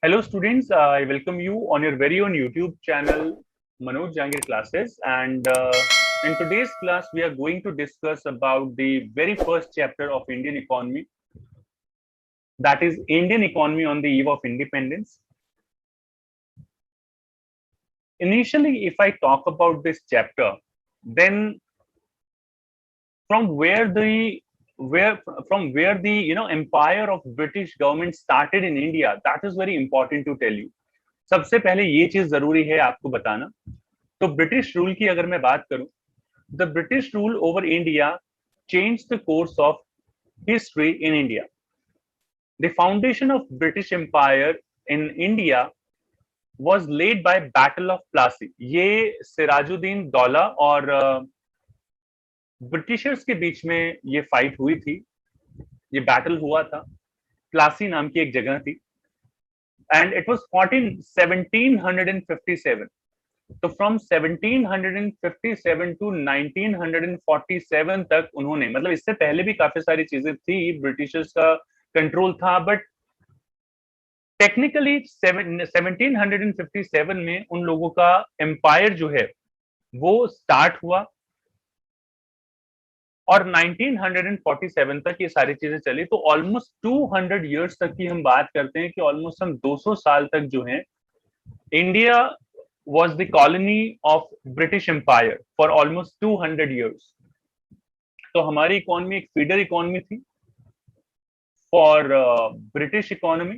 Hello students, I welcome you on your very own YouTube channel Manoj Jangir Classes, and in today's class we are going to discuss about the very first chapter of Indian economy, that is Indian economy on the eve of independence. Initially, if I talk about this chapter, then from where the empire of British government started in India, that is very important to tell you. सबसे पहले ये चीज जरूरी है आपको बताना. तो British rule की अगर मैं बात करूं, the British rule over India change the course of history in India. The foundation of British empire in India was laid by battle of Plassey. ये सिराजुद्दीन दौला और ब्रिटिशर्स के बीच में ये फाइट हुई थी, ये बैटल हुआ था. प्लासी नाम की एक जगह थी and it was fought in 1757. तो फ्रॉम 1757 टू 1947 तक उन्होंने, मतलब इससे पहले भी काफी सारी चीजें थी, ब्रिटिशर्स का कंट्रोल था, बट टेक्निकली 1757 में उन लोगों का एम्पायर जो है वो स्टार्ट हुआ और 1947 तक ये सारी चीजें चली. तो ऑलमोस्ट 200 इयर्स तक की हम बात करते हैं कि ऑलमोस्ट हम 200 साल तक जो है India was the colony of British Empire for almost 200 years. तो हमारी इकोनॉमी एक फीडर इकोनॉमी थी for British economy,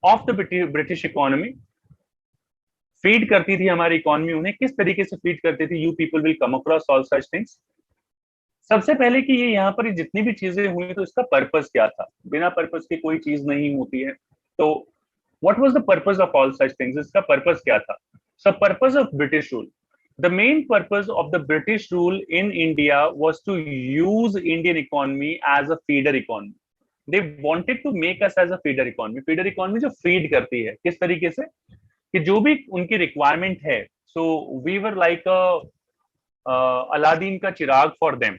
of the British economy. Feed करती थी हमारी इकोनॉमी उन्हें. किस तरीके से फीड करती थी? You people will come across all such things. सबसे पहले कि ये यहाँ पर जितनी भी चीजें हुई तो इसका पर्पस क्या था? बिना पर्पस की कोई चीज नहीं होती है. तो what was the purpose of all such things? इसका पर्पस क्या था? So purpose of British rule. The main purpose of the British rule in India was to use Indian economy as a feeder economy. They wanted to make us as a feeder economy. Feeder economy जो feed करती है, किस तरीके से कि जो भी उनकी requirement है. So we were like a Aladdin का चिराग for them.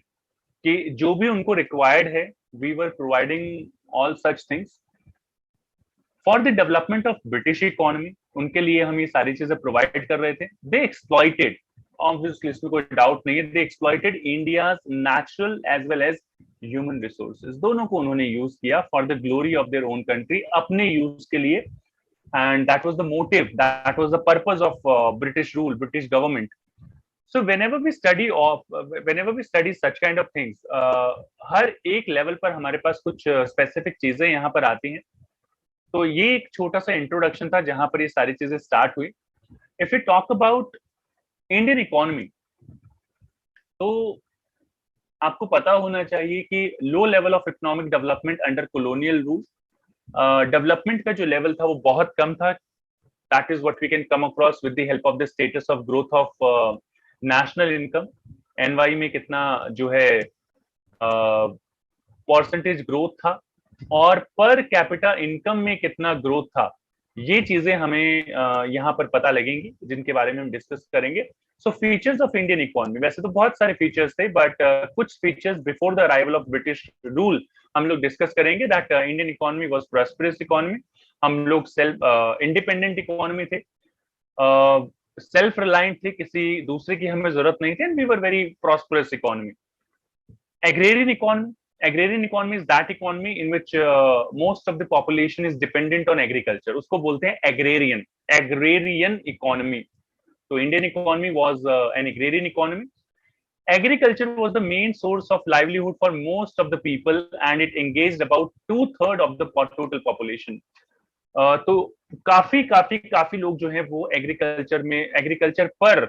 कि जो भी उनको required है, we were providing all such things. For the development of British economy, उनके लिए हम ये सारी चीजें प्रोवाइड कर रहे थे. दे एक्सप्लॉइटेड, ऑब्वियसली इसमें कोई डाउट नहीं है, they exploited India's natural as well as human resources. दोनों को उन्होंने यूज किया for the glory of their own country, अपने यूज के लिए. And that was the motive, that was the purpose of British rule, British government. So whenever we study such kind of things, हर एक level पर हमारे पास कुछ specific चीजें यहाँ पर आती हैं. तो ये एक छोटा सा इंट्रोडक्शन था जहां पर ये सारी चीजें स्टार्ट हुई. If you talk about Indian economy, तो आपको पता होना चाहिए कि low level of economic development under colonial rule. Development का जो लेवल था वो बहुत कम था. That is what we can come across with the help of the status of growth of national income. एनवाई में कितना जो है परसेंटेज ग्रोथ था और पर कैपिटा इनकम में कितना ग्रोथ था. ये चीजें हमें यहाँ पर पता लगेंगी, जिनके बारे में हम डिस्कस करेंगे. So features of Indian economy, वैसे तो बहुत सारे फीचर्स थे, बट कुछ features before the arrival of British rule हम लोग डिस्कस करेंगे. That Indian economy was prosperous economy. हम लोग सेल्फ इंडिपेंडेंट इकोनॉमी थे, सेल्फ रिलायंट थे, किसी दूसरे की हमें जरूरत नहीं थी, and we were very prosperous economy. Agrarian economy. Agrarian economy is that economy in which most of the population is dependent on agriculture. उसको बोलते हैं agrarian economy. So Indian economy was an agrarian economy. Agriculture was the main source of livelihood for most of the people, and it engaged about 2/3 of the total population. तो काफी काफी काफी लोग जो हैं वो एग्रीकल्चर पर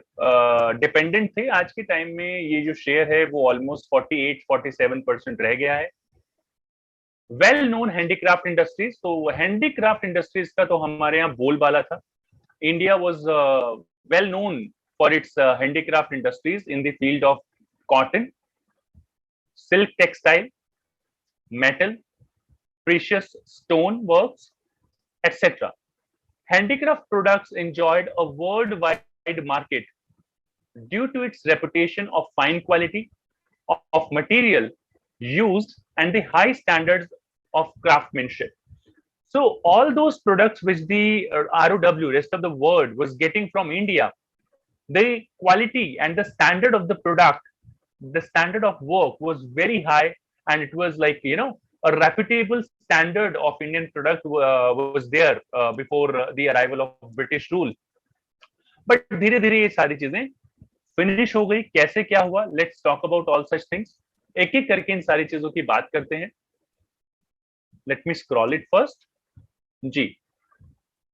डिपेंडेंट थे. आज के टाइम में ये जो शेयर है वो ऑलमोस्ट 48-47% रह गया है. Well known handicraft industries. तो हैंडीक्राफ्ट इंडस्ट्रीज का तो हमारे यहाँ बोलबाला था. India was well known for its handicraft industries in the field of cotton, silk textile, metal, precious stone works, etc. Handicraft products enjoyed a worldwide market due to its reputation of fine quality of material used and the high standards of craftsmanship. So all those products which the ROW, rest of the world, was getting from India, the quality and the standard of the product, the standard of work was very high, and it was like, a reputable standard of Indian product was there before the arrival of British rule. But धीरे धीरे ये सारी चीजें finish हो गई. कैसे क्या हुआ, let's talk about all such things. एक एक करके इन सारी चीजों की बात करते हैं. Let me scroll it first. जी.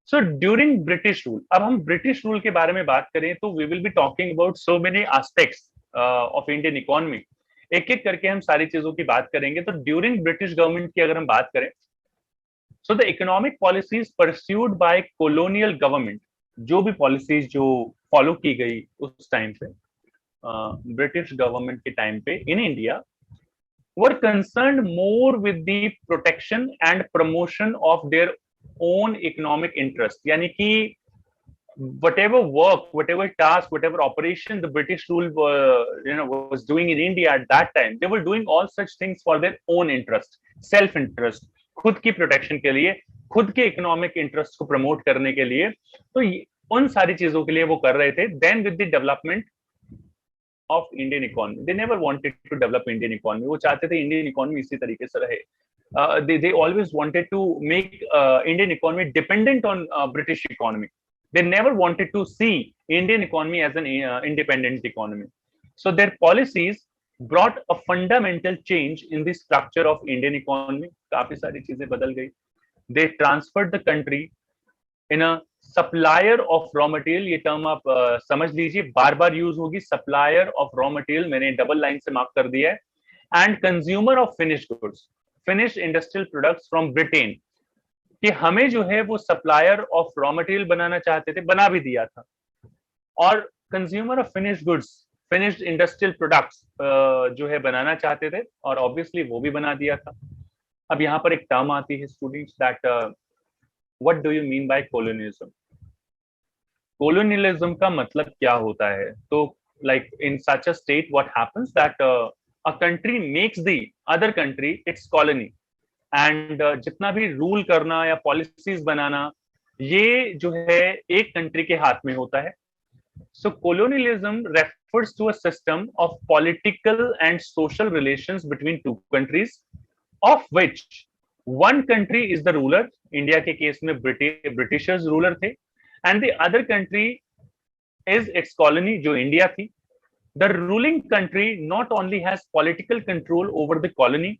सो ड्यूरिंग ब्रिटिश रूल, अब हम ब्रिटिश रूल के बारे में बात करें तो we will be talking about so many aspects of Indian economy. एक एक करके हम सारी चीजों की बात करेंगे. तो ड्यूरिंग ब्रिटिश गवर्नमेंट की अगर हम बात करें, so the economic policies pursued by colonial government, जो भी पॉलिसीज जो फॉलो की गई उस टाइम पे ब्रिटिश गवर्नमेंट के टाइम पे in India, were concerned more with the protection and promotion of their own economic interest. यानी कि whatever work, whatever task, whatever operation the British rule was doing in India at that time, they were doing all such things for their own interest, self interest, खुद की protection के लिए, खुद के economic interest को promote करने के लिए. तो उन सारी चीजों के लिए वो कर रहे थे. Then with the development of Indian economy, they never wanted to develop Indian economy. वो चाहते थे Indian economy इसी तरीके से रहे. They always wanted to make Indian economy dependent on British economy. They never wanted to see Indian economy as an independent economy. So their policies brought a fundamental change in the structure of Indian economy. काफी सारी चीजें बदल गई. They transferred the country in a supplier of raw material. ये term आप समझ लीजिए, बार बार use होगी. सप्लायर ऑफ रॉ मटेरियल मैंने डबल लाइन से मार्क कर दिया है. And consumer of finished goods, finished industrial products from Britain, कि हमें जो है वो सप्लायर ऑफ रॉ मटेरियल बनाना चाहते थे, बना भी दिया था. और consumer of finished goods, finished industrial products जो है बनाना चाहते थे, और ऑब्वियसली वो भी बना दिया था. अब यहाँ पर एक टर्म आती है students, that what do you mean by colonialism? Colonialism का मतलब क्या होता है? तो like in such a state what happens that a country makes the other country its colony, and जितना भी रूल करना या पॉलिसीज बनाना, ये जो है एक कंट्री के हाथ में होता है. So colonialism refers to a system of political and social relations between two countries, of which one country is the ruler. India के केस में ब्रिटिशर्स रूलर थे, and the other country is it's colony, जो India थी. The ruling country not only has political control over the colony,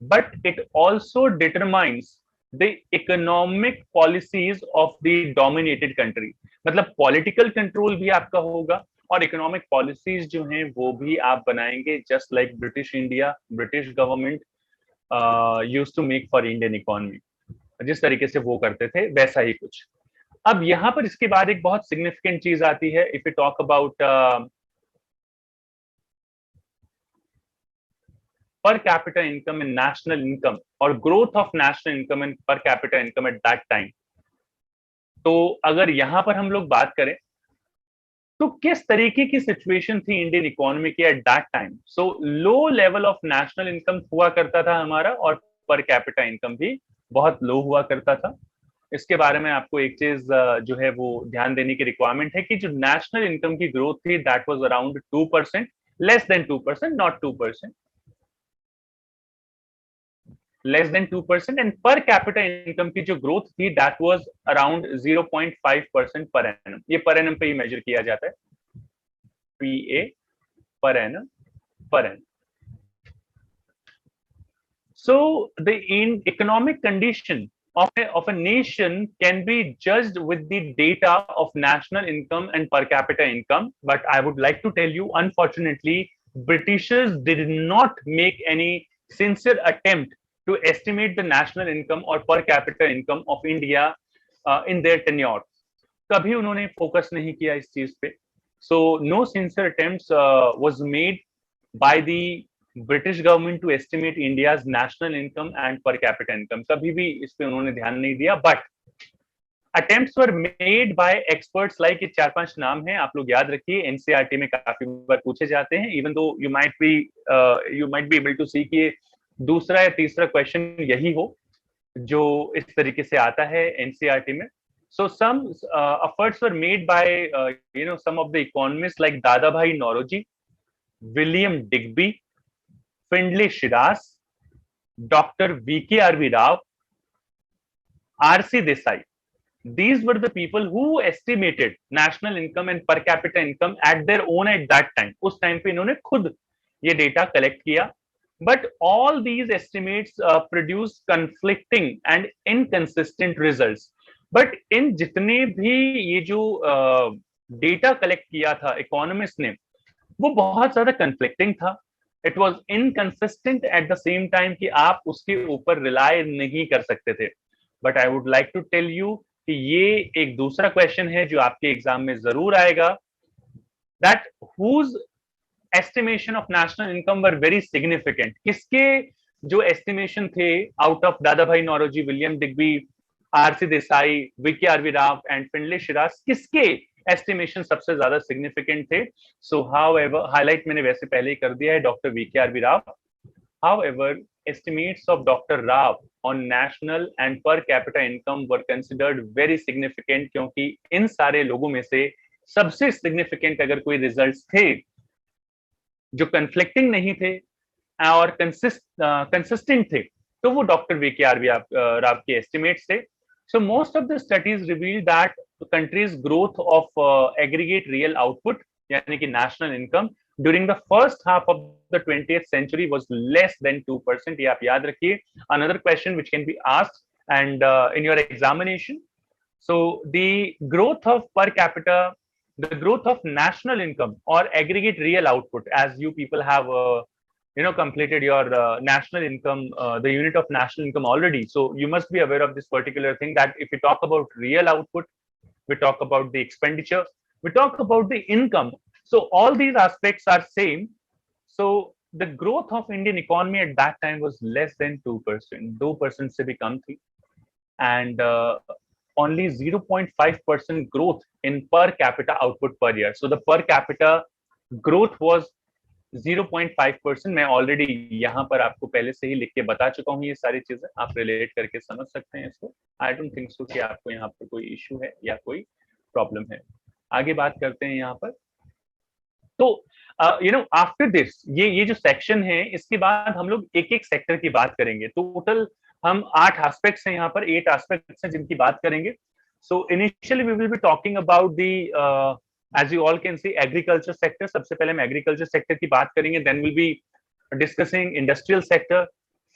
but it also determines the economic policies of the dominated country. मतलब political control भी आपका होगा और economic policies जो हैं वो भी आप बनाएंगे, just like British India, British government used to make for Indian economy. जिस तरीके से वो करते थे वैसा ही कुछ. अब यहां पर इसके बाद एक बहुत सिग्निफिकेंट चीज आती है. If you talk about per capita income and national income, और growth of national income and per capita income at that time, तो अगर यहां पर हम लोग बात करें तो किस तरीके की सिचुएशन थी इंडियन इकोनॉमी की eight that time. So low level of national income हुआ करता था हमारा, और पर कैपिटा इनकम भी बहुत लो हुआ करता था. इसके बारे में आपको एक चीज जो है वो ध्यान देने की रिक्वायरमेंट है कि जो नेशनल इनकम की ग्रोथ थी that was around 2%, less than 2%, not 2%, less than 2%. And per capita income की जो ग्रोथ थी that was around 0.5% per annum. ये पर एनम पे ही मेजर किया जाता है, पीए per annum, per annum. So the economic condition of a nation can be judged with the data of national income and per capita income. But I would like to tell you, unfortunately, Britishers did not make any sincere attempt to estimate the national income or per capita income of India in their tenure. कभी उन्होंने focus नहीं किया इस चीज पे. So no sincere attempts was made by the British government to estimate India's national income and per capita income. कभी भी इस पे उन्होंने ध्यान नहीं दिया. But attempts were made by experts like, 4-5 नाम हैं, आप लोग याद रखिए, एनसीईआरटी में काफी बार पूछे जाते हैं. Even though you might be able to see कि दूसरा या तीसरा क्वेश्चन यही हो. जो इस तरीके से आता है एनसीईआरटी में. So some efforts were made by some of the economists like Dadabhai Naoroji, William Digby, Findlay Shiras, Dr. V.K.R.V. Rao, R.C. Desai. These were the people who estimated national income and per capita income at their own at that time. उस time पे इन्होंने खुद ये data collect किया. But all these estimates produced conflicting and inconsistent results. But इन जितने भी ये जो डेटा कलेक्ट किया था इकोनॉमिस्ट ने, वो बहुत ज्यादा कंफ्लिक्टिंग था. It was inconsistent at the same time कि आप उसके ऊपर रिलाय नहीं कर सकते थे. But I would like to tell you कि ये एक दूसरा क्वेश्चन है जो आपके एग्जाम में जरूर आएगा, that whose estimation of national income were very significant. किसके जो एस्टिमेशन थे out of Dadabhai Naoroji, William Digby, RC Desai, VK RV Rao and Findlay Shirras, किसके एस्टिमेशन सबसे ज्यादा सिग्निफिकेंट थे? सो हाउएवर, हाईलाइट मैंने वैसे पहले ही कर दिया है, doctor VK RV Rao. However, estimates of Dr. Rao on national and per capita income were considered very significant, क्योंकि इन सारे लोगों में से सबसे सिग्निफिकेंट अगर कोई रिजल्ट्स थे जो कंफ्लिक्टिंग नहीं थे और कंसिस्टेंट थे, तो वो डॉक्टर वीके आरवी राव के एस्टिमेट्स थे. So most of the studies revealed that the country's growth of aggregate real output, यानी कि national income, during the first half of the 20th century was less than 2%. ये आप याद रखिए. Another question which can be asked and in your examination. So the growth of per capita, the growth of national income or aggregate real output, as you people have completed your national income, the unit of national income already. So you must be aware of this particular thing, that if we talk about real output, we talk about the expenditure, we talk about the income. So all these aspects are same. So the growth of Indian economy at that time was less than 2%. 2% से भी कम थी. And only 0.5% growth in per capita output per year. So the per capita growth was 0.5%. मैं already यहाँ पर आपको पहले से ही लिख के बता चुका हूँ ये सारी चीजें, आप रिलेट करके समझ सकते हैं इसको. आई डोंट थिंक सो कि आपको यहाँ पर कोई इश्यू है या कोई प्रॉब्लम है. आगे बात करते हैं यहाँ पर. तो आफ्टर दिस, ये जो सेक्शन है, इसके बाद हम लोग एक एक सेक्टर की बात करेंगे. टोटल हम 8 एस्पेक्ट्स हैं यहाँ पर, 8 एस्पेक्ट्स हैं जिनकी बात करेंगे. So initially we will be talking about the as you all can see agriculture sector. सबसे पहले हम agriculture sector की बात करेंगे. Then we'll be discussing industrial sector,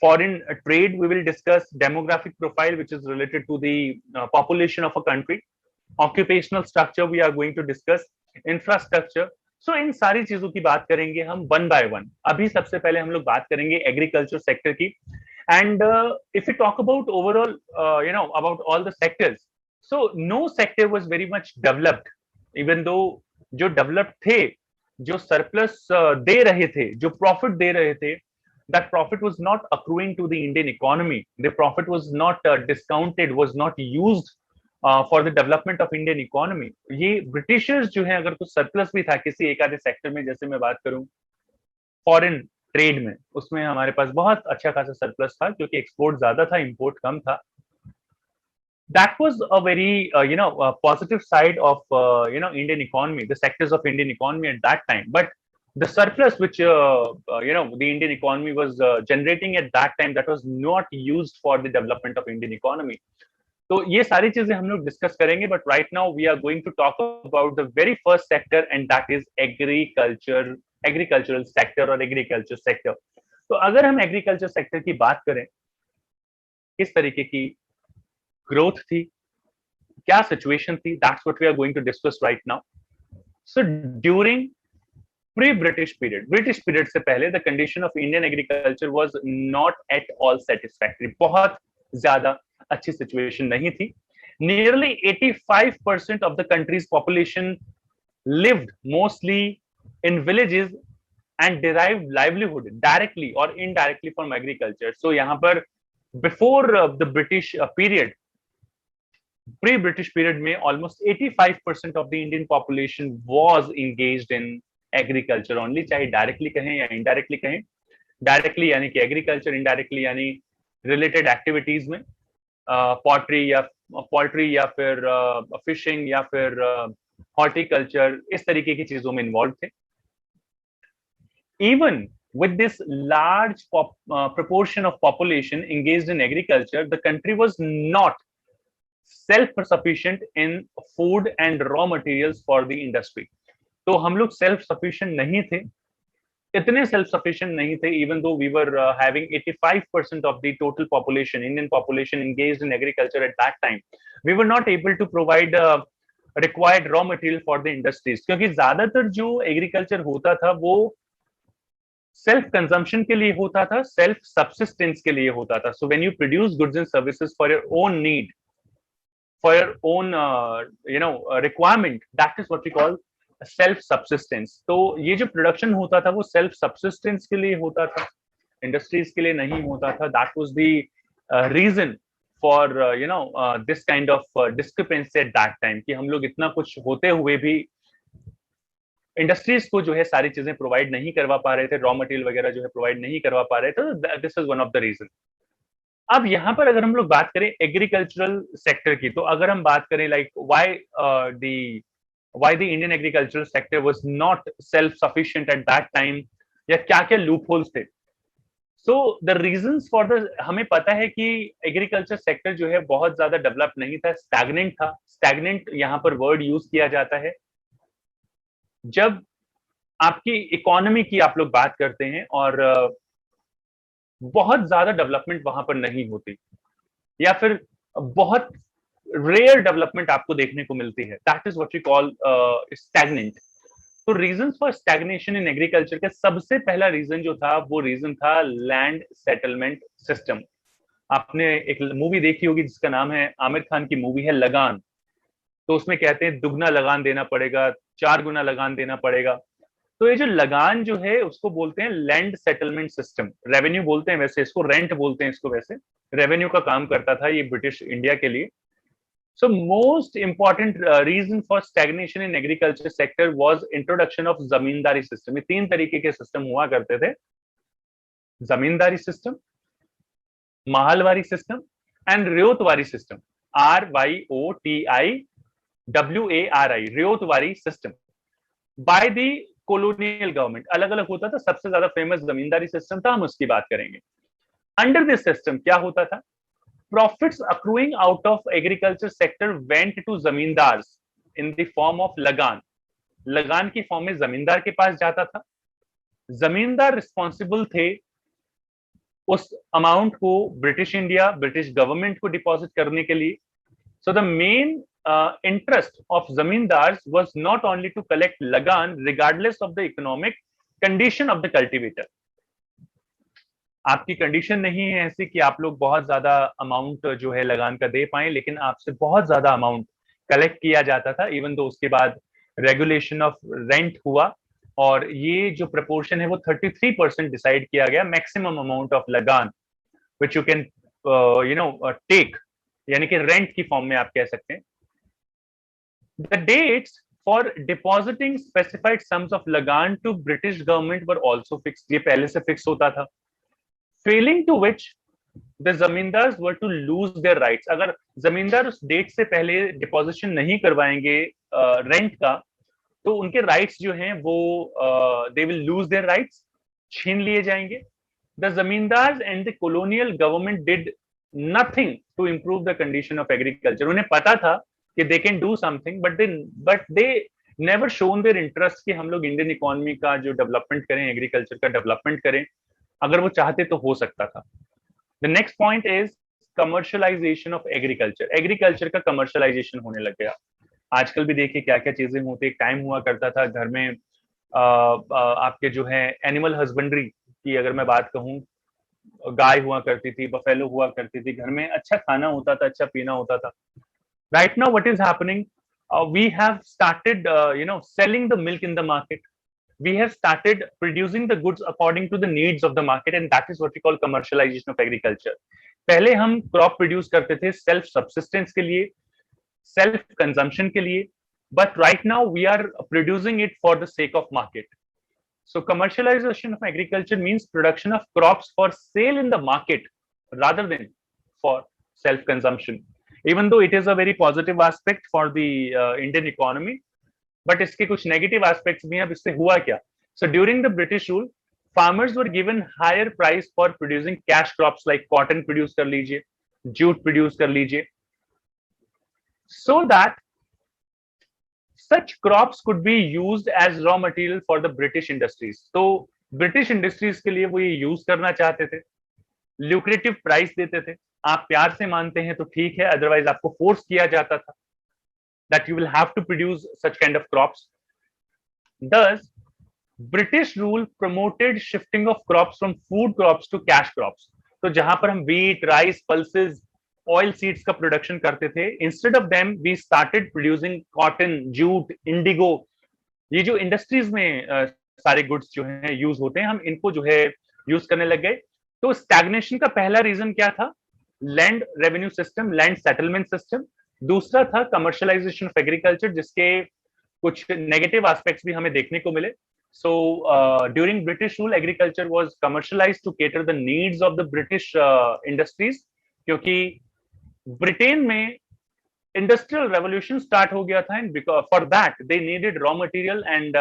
foreign trade. We will discuss demographic profile which is related to the population of a country. Occupational structure we are going to discuss. Infrastructure. So इन सारी चीजों की बात करेंगे हम one by one. अभी सबसे पहले हम लोग बात करेंगे agriculture sector की. And if we talk about overall, about all the sectors, so no sector was very much developed. Even though जो डेवलप थे, जो सरप्लस दे रहे थे, जो प्रॉफिट दे रहे थे, that profit was not accruing to the Indian economy. The profit was not discounted, was not used for the development of Indian economy. ये Britishers जो है, अगर कुछ सरप्लस भी था किसी एक आधे सेक्टर में, जैसे मैं बात करूं फॉरेन ट्रेड में, उसमें हमारे पास बहुत अच्छा खासा सरप्लस था क्योंकि एक्सपोर्ट ज्यादा था, इंपोर्ट कम था. That was a very positive side of Indian economy, the sectors of Indian economy at that time. But the surplus which the Indian economy was generating at that time, that was not used for the development of Indian economy. तो ये सारी चीजें हम लोग discuss करेंगे. But right now we are going to talk about the very first sector, and that is agricultural sector और agriculture sector. तो अगर हम एग्रीकल्चर सेक्टर की बात करें, किस तरीके की ग्रोथ थी, क्या सिचुएशन थी, that's what we are going to discuss right now. So during pre British period से पहले the condition of Indian agriculture was not at all satisfactory. बहुत ज्यादा अच्छी सिचुएशन नहीं थी. Nearly 85% of the country's population lived mostly in villages and derived livelihood directly और indirectly from agriculture. So यहाँ पर before the British period, pre British period में almost 85% of the Indian population was engaged in agriculture only, चाहे directly कहें या indirectly कहें. Directly यानी कि एग्रीकल्चर, इनडायरेक्टली यानी रिलेटेड एक्टिविटीज में. पोल्ट्री या फिर फिशिंग या फिर हॉर्टिकल्चर, इस तरीके की चीजों में इन्वॉल्व थे। Even with this large proportion of population engaged in agriculture, the country was not self-sufficient in food and raw materials for the industry. तो हम लोग self sufficient नहीं थे, इतने self sufficient नहीं थे, even though we were having 85% of the total population, Indian population engaged in agriculture at that time. We were not able to provide required raw material for the industries, क्योंकि ज्यादातर जो agriculture होता था वो self consumption के लिए होता था, सेल्फ सब्सिस्टेंस के लिए होता था। So when you produce goods and services for your own need, for your own requirement, that is what we call self subsistence. तो ये जो प्रोडक्शन होता था वो सेल्फ सब्सिस्टेंस के लिए होता था, इंडस्ट्रीज के लिए नहीं होता था। That was the reason for this kind of discrepancy at that time, कि हम लोग इतना कुछ होते हुए भी इंडस्ट्रीज को जो है सारी चीजें प्रोवाइड नहीं करवा पा रहे थे, रॉ मटेरियल वगैरह जो है प्रोवाइड नहीं करवा पा रहे थे। This is one of the reason. अब यहाँ पर अगर हम लोग बात करें एग्रीकल्चरल सेक्टर की, तो अगर हम बात करें like why the Indian agricultural sector was not self sufficient eight that time, या क्या क्या लूप होल्स थे। So the reasons for the, हमें पता है कि एग्रीकल्चर सेक्टर जो है बहुत ज्यादा डेवलप नहीं था, स्टैग्नेंट था। स्टैग्नेंट यहाँ पर वर्ड यूज किया जाता है जब आपकी इकोनॉमी की आप लोग बात करते हैं और बहुत ज्यादा डेवलपमेंट वहां पर नहीं होती, या फिर बहुत रेयर डेवलपमेंट आपको देखने को मिलती है, that is what we call stagnant. तो reasons for stagnation in agriculture का सबसे पहला रीजन जो था वो रीजन था लैंड सेटलमेंट सिस्टम। आपने एक मूवी देखी होगी जिसका नाम है, आमिर खान की मूवी है लगान। तो उसमें कहते हैं दुगना लगान देना पड़ेगा, 4 गुना लगान देना पड़ेगा। तो ये जो लगान जो है उसको बोलते हैं लैंड सेटलमेंट सिस्टम। रेवेन्यू बोलते हैं वैसे इसको, रेंट बोलते हैं इसको, वैसे रेवेन्यू का काम करता था ये ब्रिटिश इंडिया के लिए। So most important reason for stagnation in agriculture sector was introduction of zamindari system. ये 3 तरीके के सिस्टम हुआ करते थे, zamindari system, mahalwari system and ryotwari system, RYOTI ryotwari system by the colonial government. अलग अलग होता था, सबसे ज्यादा फेमस जमींदारी सिस्टम था, हम उसकी बात करेंगे। अंडर दिस सिस्टम क्या होता था, profits accruing out of agriculture sector went to zamindars in the form of lagaan. लगान की फॉर्म में जमींदार के पास जाता था, जमींदार रिस्पॉन्सिबल थे उस अमाउंट को ब्रिटिश इंडिया, ब्रिटिश गवर्नमेंट को डिपॉजिट करने के लिए। So the main interest of zamindars was not only to collect lagan regardless of the economic condition of the cultivator। आपकी कंडीशन नहीं है ऐसी कि आप लोग बहुत ज्यादा अमाउंट जो है लगान का दे पाए, लेकिन आपसे बहुत ज्यादा अमाउंट कलेक्ट किया जाता था। इवन दो उसके बाद रेगुलेशन ऑफ रेंट हुआ और ये जो प्रपोर्शन है वो 33% डिसाइड किया गया, मैक्सिमम अमाउंट ऑफ लगान विच यू कैन टेक, यानी कि रेंट की फॉर्म में आप कह सकते हैं। The dates for depositing specified sums of lagan to British government were also fixed। ये पहले से फिक्स होता था। Failing to which the zamindars were to lose their rights। अगर जमींदार उस डेट से पहले डिपोजिशन नहीं करवाएंगे रेंट का, तो उनके राइट्स जो हैं वो they will lose their rights, छीन लिए जाएंगे। The zamindars and the colonial government did nothing to improve the condition of agriculture। उन्हें पता था कि they can do something, but they never shown their interest कि हम लोग इंडियन इकोनॉमी का जो डेवलपमेंट करें, एग्रीकल्चर का डेवलपमेंट करें। अगर वो चाहते तो हो सकता था। The next point is commercialisation of agriculture. Agriculture का कमर्शियलाइजेशन होने लग गया। आजकल भी देखिए क्या क्या चीजें होती। एक टाइम हुआ करता था घर में आपके जो है एनिमल हस्बेंड्री की अगर मैं बात कहूँ, गाय हुआ करती थी, बफेलो हुआ करती थी, घर में अच्छा खाना होता था, अच्छा पीना होता था। Right now what is happening, we have started selling the milk in the market, we have started producing the goods according to the needs of the market, and that is what we call commercialization of agriculture। पहले हम crop produce करते थे self subsistence के लिए, self consumption के लिए, but right now we are producing it for the sake of market। So commercialization of agriculture means production of crops for sale in the market rather than for self-consumption. Even though it is a very positive aspect for the Indian economy, but इसके कुछ negative aspects भी हैं. अब इससे हुआ क्या? So during the British rule, farmers were given higher price for producing cash crops like cotton produce कर लीजिए, jute produce कर लीजिए, so that such crops could be used as raw material for the British industries. तो British industries के लिए वो ये use करना चाहते थे, lucrative price देते थे. आप प्यार से मानते हैं तो ठीक है, otherwise आपको force किया जाता था that you will have to produce such kind of crops. Thus, British rule promoted shifting of crops from food crops to cash crops. तो जहां पर हम wheat, rice, pulses, oil seeds का प्रोडक्शन करते थे, instead of them we started producing cotton, jute, indigo. ये जो industries में सारे गुड्स जो हैं यूज होते हैं, हम इनको जो है यूज करने लग गए. तो स्टैग्नेशन का पहला रीजन क्या था? Land revenue system, land settlement system. दूसरा था कमर्शियलाइजेशन ऑफ एग्रीकल्चर, जिसके कुछ नेगेटिव एस्पेक्ट्स भी हमें देखने को मिले. So during British rule, agriculture was commercialized to cater the needs of the British industries, क्योंकि ब्रिटेन में इंडस्ट्रियल रेवोल्यूशन स्टार्ट हो गया था, and for that they needed raw material and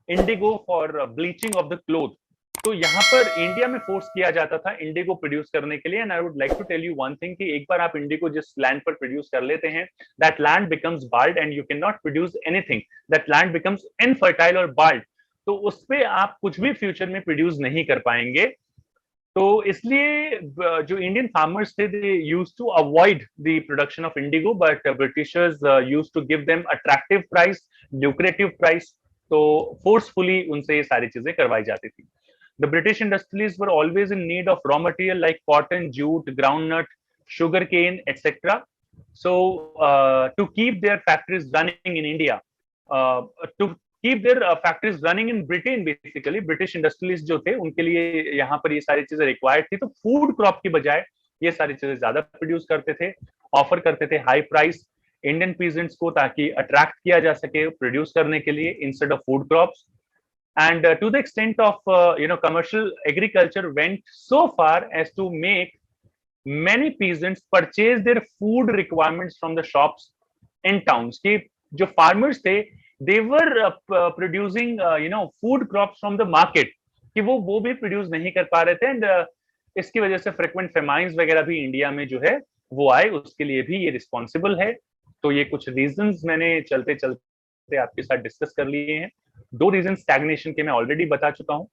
Indigo for bleaching of the cloth. तो यहाँ पर India में force किया जाता था इंडिगो प्रोड्यूस करने के लिए. And I would like to tell you one thing कि एक बार आप इंडिगो जिस लैंड पर प्रोड्यूस कर लेते हैं, that land becomes bald and you can not produce anything. That land becomes infertile और बाल्ड. तो उस पे आप कुछ भी फ्यूचर में प्रोड्यूस नहीं कर पाएंगे. तो इसलिए जो इंडियन फार्मर्स थे, they used to avoid the production of indigo, but Britishers used to give them attractive price, lucrative price. तो फोर्सफुली उनसे ये सारी चीजें करवाई जाती थी. The British industries were always in need of raw material like cotton, jute, groundnut, sugarcane, etc. So to keep their factories running in India, to keep their factories running in Britain, basically British industrialists जो थे उनके लिए यहाँ पर ये सारी चीजें required थी. तो फूड क्रॉप की बजाय ये सारी चीजें ज्यादा प्रोड्यूस करते थे, ऑफर करते थे हाई प्राइस इंडियन पीजेंट्स को, ताकि अट्रैक्ट किया जा सके प्रोड्यूस करने के लिए instead of food crops. And to the extent of commercial agriculture went so far as to make many peasants purchase their food requirements from the shops in towns. कि जो farmers थे, they were producing food crops from the market, कि वो भी produce नहीं कर पा रहे थे. एंड इसकी वजह से frequent famines वगैरह भी इंडिया में जो है वो आए, उसके लिए भी ये रिस्पॉन्सिबल है. तो ये कुछ रीजंस मैंने चलते चलते आपके साथ डिस्कस कर लिए हैं. 2 रीजन स्टैग्नेशन के मैं ऑलरेडी बता चुका हूं.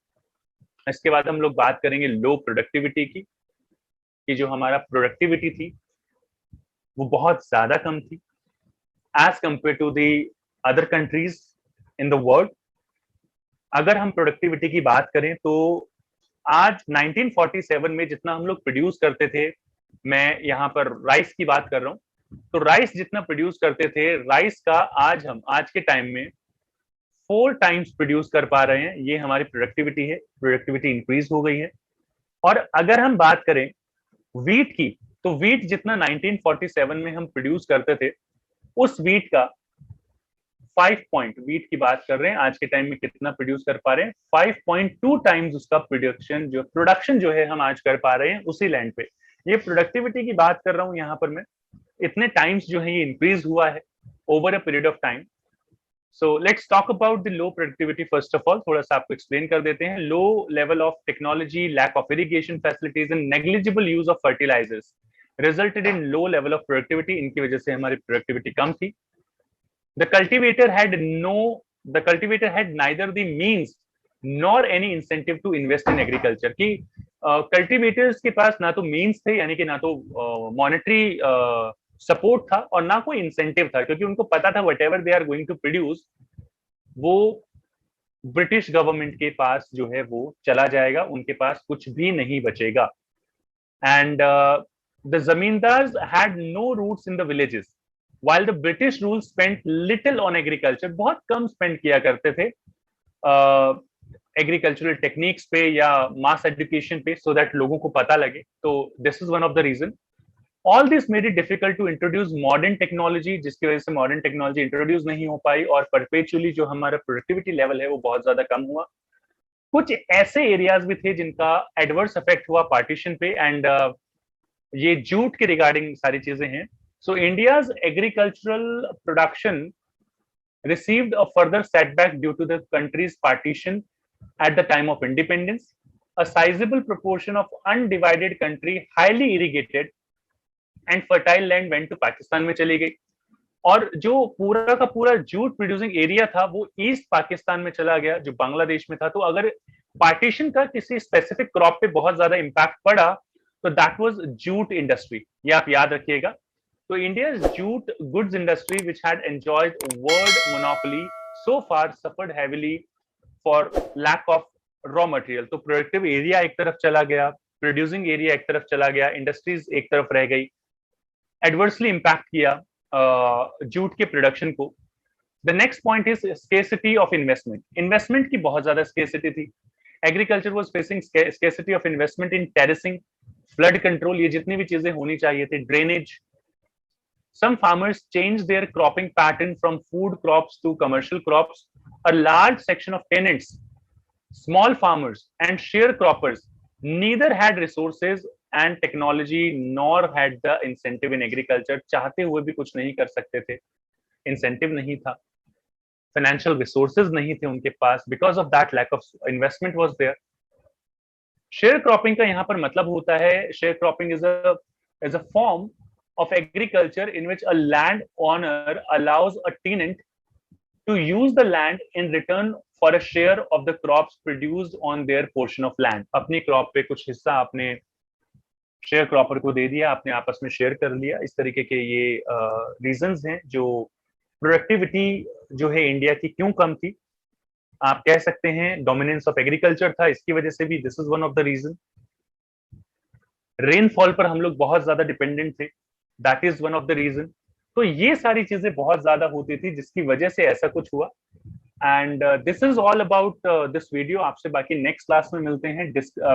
इसके बाद हम लोग बात करेंगे लो प्रोडक्टिविटी की, कि जो हमारा प्रोडक्टिविटी थी वो बहुत ज्यादा कम थी as compare to the other countries in the world. अगर हम प्रोडक्टिविटी की बात करें तो आज 1947 में जितना हम लोग प्रोड्यूस करते थे, मैं यहाँ पर राइस की बात कर रहा हूं, तो राइस जितना प्रोड्यूस करते थे, राइस का आज के टाइम में 4 टाइम्स प्रोड्यूस कर पा रहे हैं. ये हमारी प्रोडक्टिविटी है, प्रोडक्टिविटी इंक्रीज हो गई है. और अगर हम बात करें वीट की, तो वीट जितना 1947 में हम प्रोड्यूस करते थे, उस वीट का 5 पॉइंट, वीट की बात कर रहे हैं, आज के टाइम में कितना प्रोड्यूस कर पा रहे हैं, 5.2 टाइम्स उसका प्रोडक्शन जो है हम आज कर पा रहे हैं उसी लैंड पे. ये प्रोडक्टिविटी की बात कर रहा हूं यहाँ पर मैं. इतने टाइम्स जो है ये इंक्रीज हुआ है over a period of time. So let's talk about the low productivity first of all. थोड़ा सा आपको एक्सप्लेन कर देते हैं. Low level of technology, lack of irrigation facilities and negligible use of fertilizers resulted in low level of productivity. इनकी वजह से हमारी प्रोडक्टिविटी कम थी. The cultivator had neither the means nor any incentive to invest in agriculture. कि cultivators के पास ना तो means थे, यानी कि ना तो मॉनेटरी सपोर्ट था और ना कोई इंसेंटिव था, क्योंकि उनको पता था whatever they are going to produce वो ब्रिटिश गवर्नमेंट के पास जो है वो चला जाएगा, उनके पास कुछ भी नहीं बचेगा. And the zamindars had no roots in the villages, while the British rule spent little on agriculture. बहुत कम स्पेंड किया करते थे एग्रीकल्चरल टेक्निक्स पे या मास एजुकेशन पे, सो दैट लोगों को पता लगे. तो this is one of the reason. All this made it difficult to introduce modern technology, जिसकी वजह से मॉडर्न टेक्नोलॉजी इंट्रोड्यूस नहीं हो पाई और परपेचुअली जो हमारा प्रोडक्टिविटी लेवल है वो बहुत ज्यादा कम हुआ. कुछ ऐसे एरियाज भी थे जिनका एडवर्स इफेक्ट हुआ पार्टीशन पे, एंड ये जूट के रिगार्डिंग सारी चीजें हैं. सो India's agricultural production received a further setback due to the country's partition at the time of independence. A sizable proportion of undivided country, highly irrigated and fertile land went to Pakistan में चली गई. और जो पूरा का पूरा jute producing area था वो ईस्ट पाकिस्तान में चला गया, जो बांग्लादेश में था. तो अगर पार्टीशन का किसी स्पेसिफिक क्रॉप पे बहुत ज्यादा इंपैक्ट पड़ा तो दैट वाज जूट इंडस्ट्री. ये आप याद रखिएगा. So India's jute goods industry, which had enjoyed world monopoly, so far suffered heavily for lack of raw material. तो प्रोडक्टिव एरिया एक तरफ चला गया, प्रोड्यूसिंग एरिया एक तरफ चला गया, इंडस्ट्रीज एक तरफ रह गई. एडवर्सली इम्पैक्ट किया जूट के प्रोडक्शन को. The next point is scarcity of investment. Investment की बहुत ज्यादा स्केसिटी थी. Agriculture was facing scarcity of investment in terracing, flood control, ये जितनी भी चीजें होनी चाहिए थी, drainage. Some farmers changed their cropping pattern from food crops to commercial crops. A large section of tenants, small farmers and sharecroppers neither had resources and technology nor had the incentive in agriculture. चाहते हुए भी कुछ नहीं कर सकते थे, incentive नहीं था, फाइनेंशियल रिसोर्सेज नहीं थे उनके पास. Because of that lack of investment was there. Share cropping का यहाँ पर मतलब होता है, share cropping is a form of agriculture in which a landowner allows a tenant to use the land in return for a share of the crops produced on their portion of land. अपनी crop पे कुछ हिस्सा आपने share cropper को दे दिया, आपने आपस में शेयर कर लिया. इस तरीके के ये रीजंस हैं जो प्रोडक्टिविटी जो है इंडिया की क्यों कम थी. आप कह सकते हैं डोमिनेंस ऑफ एग्रीकल्चर था, इसकी वजह से भी this is one of the reason. Rainfall पर हम लोग बहुत ज्यादा डिपेंडेंट थे, that is one of the reason. तो ये सारी चीजें बहुत ज्यादा होती थी जिसकी वजह से ऐसा कुछ हुआ. And this is all about this video. आपसे बाकी नेक्स्ट क्लास में मिलते हैं.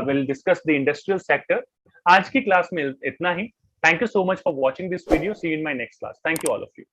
Will discuss the industrial sector. आज की क्लास में इतना ही. Thank you so much for watching this video. See you in my next class. Thank you all of you.